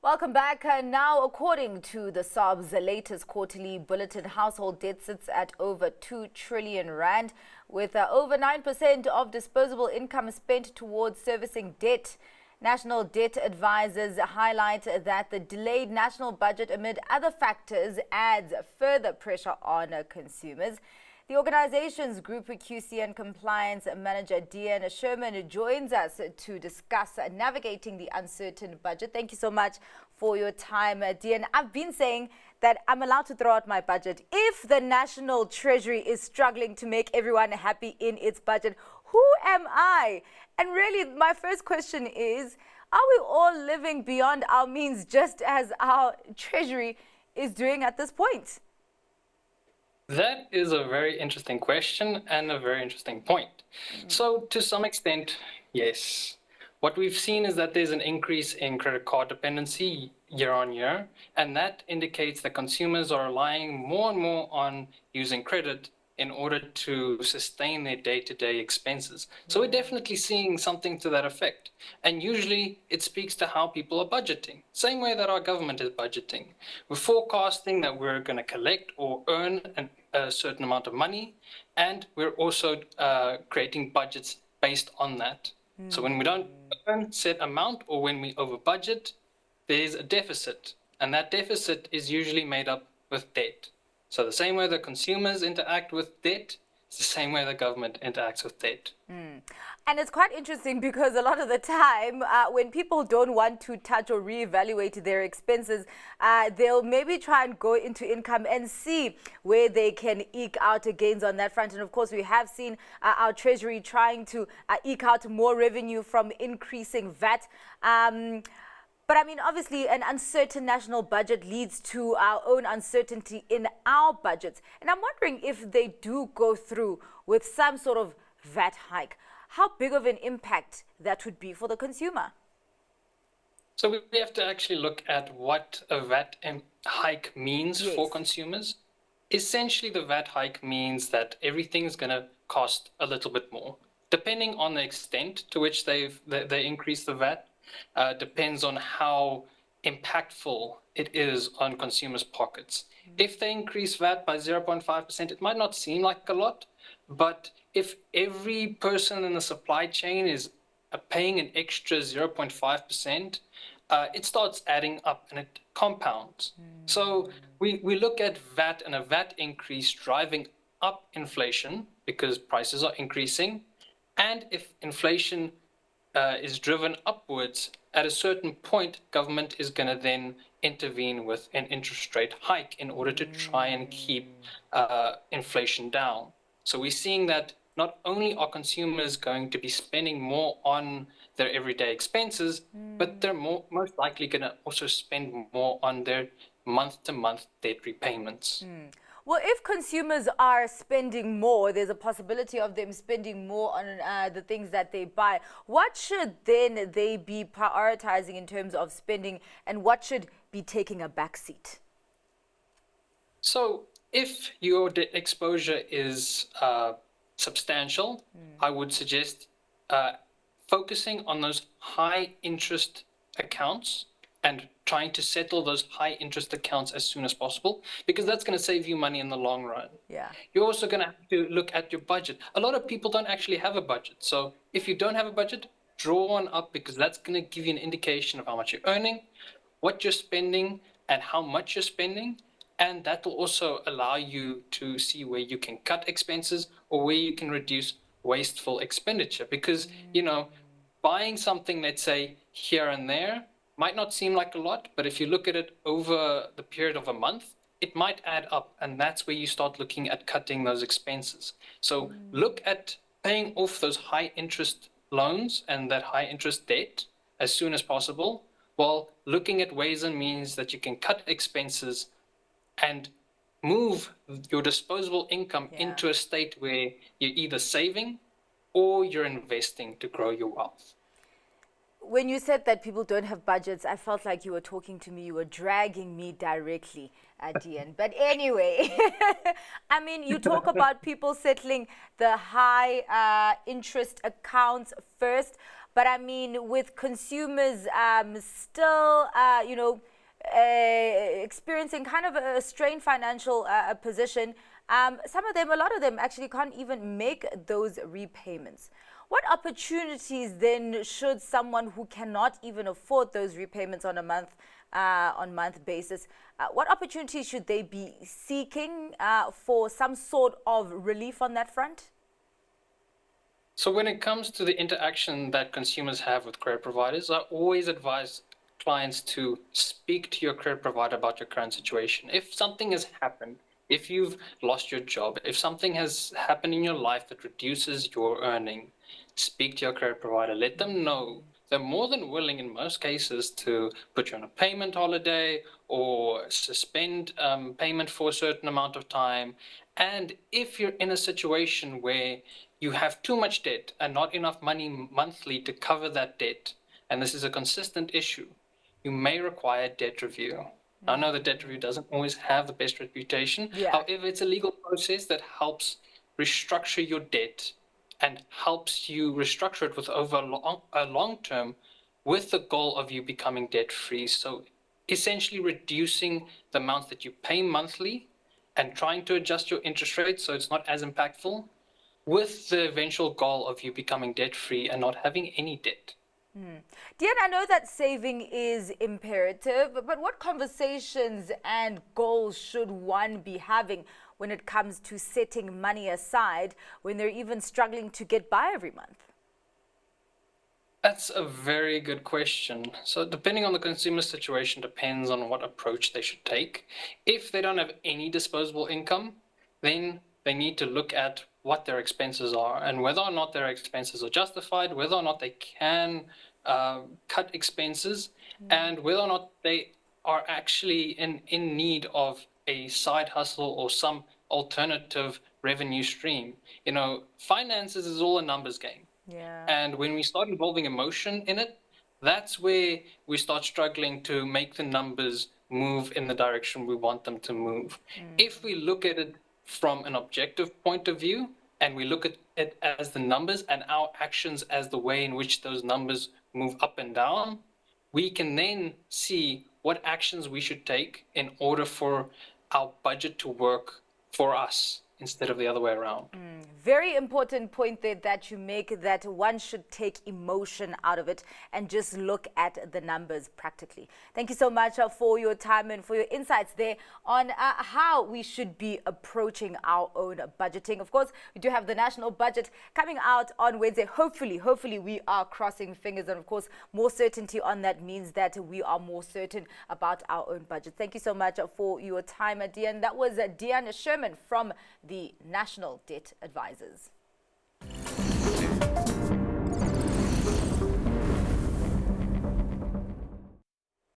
Welcome back. Now, according to the Sarb's latest quarterly bulletin, household debt sits at over 2 trillion rand, with over 9% of disposable income spent towards servicing debt. National debt advisors highlight that the delayed national budget, amid other factors, adds further pressure on consumers. The organization's Group QC and Compliance Manager Dehan Scherman joins us to discuss navigating the uncertain budget. Thank you so much for your time, Dehan. I've been saying that I'm allowed to throw out my budget. If the National Treasury is struggling to make everyone happy in its budget, who am I? And really, my first question is, are we all living beyond our means just as our Treasury is doing at this point? That is a very interesting question and a very interesting point. So to some extent, yes. What we've seen is that there's an increase in credit card dependency year on year, and that indicates that consumers are relying more and more on using credit in order to sustain their day-to-day expenses. So we're definitely seeing something to that effect. And usually it speaks to how people are budgeting, same way that our government is budgeting. We're forecasting that we're going to collect or earn a certain amount of money, and we're also creating budgets based on that. So when we don't earn set amount or when we over budget, there's a deficit, and that deficit is usually made up with debt. So the same way the consumers interact with debt, it's the same way the government interacts with debt. And it's quite interesting because a lot of the time, when people don't want to touch or reevaluate their expenses, they'll maybe try and go into income and see where they can eke out gains on that front. And of course, we have seen our Treasury trying to eke out more revenue from increasing VAT. But I mean, obviously, an uncertain national budget leads to our own uncertainty in our budgets. And I'm wondering if they do go through with some sort of VAT hike, how big of an impact that would be for the consumer. So we have to actually look at what a VAT hike means for consumers. Essentially, the VAT hike means that everything is going to cost a little bit more, depending on the extent to which they increase the VAT. Depends on how impactful it is on consumers' pockets. If they increase VAT by 0.5%, it might not seem like a lot, but if every person in the supply chain is paying an extra 0.5%, it starts adding up and it compounds. So we look at VAT and a VAT increase driving up inflation because prices are increasing, and if inflation is driven upwards, at a certain point, government is going to then intervene with an interest rate hike in order to try and keep inflation down. So we're seeing that not only are consumers going to be spending more on their everyday expenses, but they're most likely going to also spend more on their month-to-month debt repayments. Well, if consumers are spending more, there's a possibility of them spending more on the things that they buy. What should then they be prioritizing in terms of spending, and what should be taking a backseat? So if your debt exposure is substantial, I would suggest focusing on those high interest accounts and trying to settle those high interest accounts as soon as possible, because that's going to save you money in the long run. Yeah. You're also going to have to look at your budget. A lot of people don't actually have a budget. So if you don't have a budget, draw one up, because that's going to give you an indication of how much you're earning, what you're spending, and how much you're spending. And that will also allow you to see where you can cut expenses or where you can reduce wasteful expenditure. Because, you know, buying something, let's say, here and there, might not seem like a lot, but if you look at it over the period of a month, it might add up, and that's where you start looking at cutting those expenses. So look at paying off those high interest loans and that high interest debt as soon as possible, while looking at ways and means that you can cut expenses and move your disposable income into a state where you're either saving or you're investing to grow your wealth. When you said that people don't have budgets, I felt like you were talking to me, you were dragging me directly at Dehan. But anyway, I mean, you talk about people settling the high interest accounts first, But I mean, with consumers still, experiencing kind of a strained financial position, some of them, a lot of them actually can't even make those repayments. What opportunities then should someone who cannot even afford those repayments on a month basis, what opportunities should they be seeking for some sort of relief on that front? So when it comes to the interaction that consumers have with credit providers, I always advise clients to speak to your credit provider about your current situation. If something has happened, if you've lost your job, if something has happened in your life that reduces your earning, speak to your credit provider. Let them know. They're more than willing in most cases to put you on a payment holiday or suspend payment for a certain amount of time. And if you're in a situation where you have too much debt and not enough money monthly to cover that debt, and this is a consistent issue, you may require a debt review. I know the debt review doesn't always have the best reputation. Yeah. However, it's a legal process that helps restructure your debt and helps you restructure it with over a long term with the goal of you becoming debt free. So essentially reducing the amounts that you pay monthly and trying to adjust your interest rate so it's not as impactful, with the eventual goal of you becoming debt free and not having any debt. Dehan, I know that saving is imperative, but what conversations and goals should one be having when it comes to setting money aside when they're even struggling to get by every month? That's a very good question. So depending on the consumer situation depends on what approach they should take. If they don't have any disposable income, then they need to look at what their expenses are and whether or not their expenses are justified, whether or not they can cut expenses, and whether or not they are actually in need of a side hustle or some alternative revenue stream. You know, finances is all a numbers game. Yeah. And when we start involving emotion in it, that's where we start struggling to make the numbers move in the direction we want them to move. If we look at it from an objective point of view, and we look at it as the numbers and our actions as the way in which those numbers move up and down, we can then see what actions we should take in order for our budget to work for us instead of the other way around. Very important point there that you make, that one should take emotion out of it and just look at the numbers practically. Thank you so much for your time and for your insights there on how we should be approaching our own budgeting. Of course, we do have the national budget coming out on Wednesday. Hopefully we are crossing fingers, and of course more certainty on that means that we are more certain about our own budget. Thank you so much for your time, Dehan. That was Dehan Scherman from the National Debt Advisors.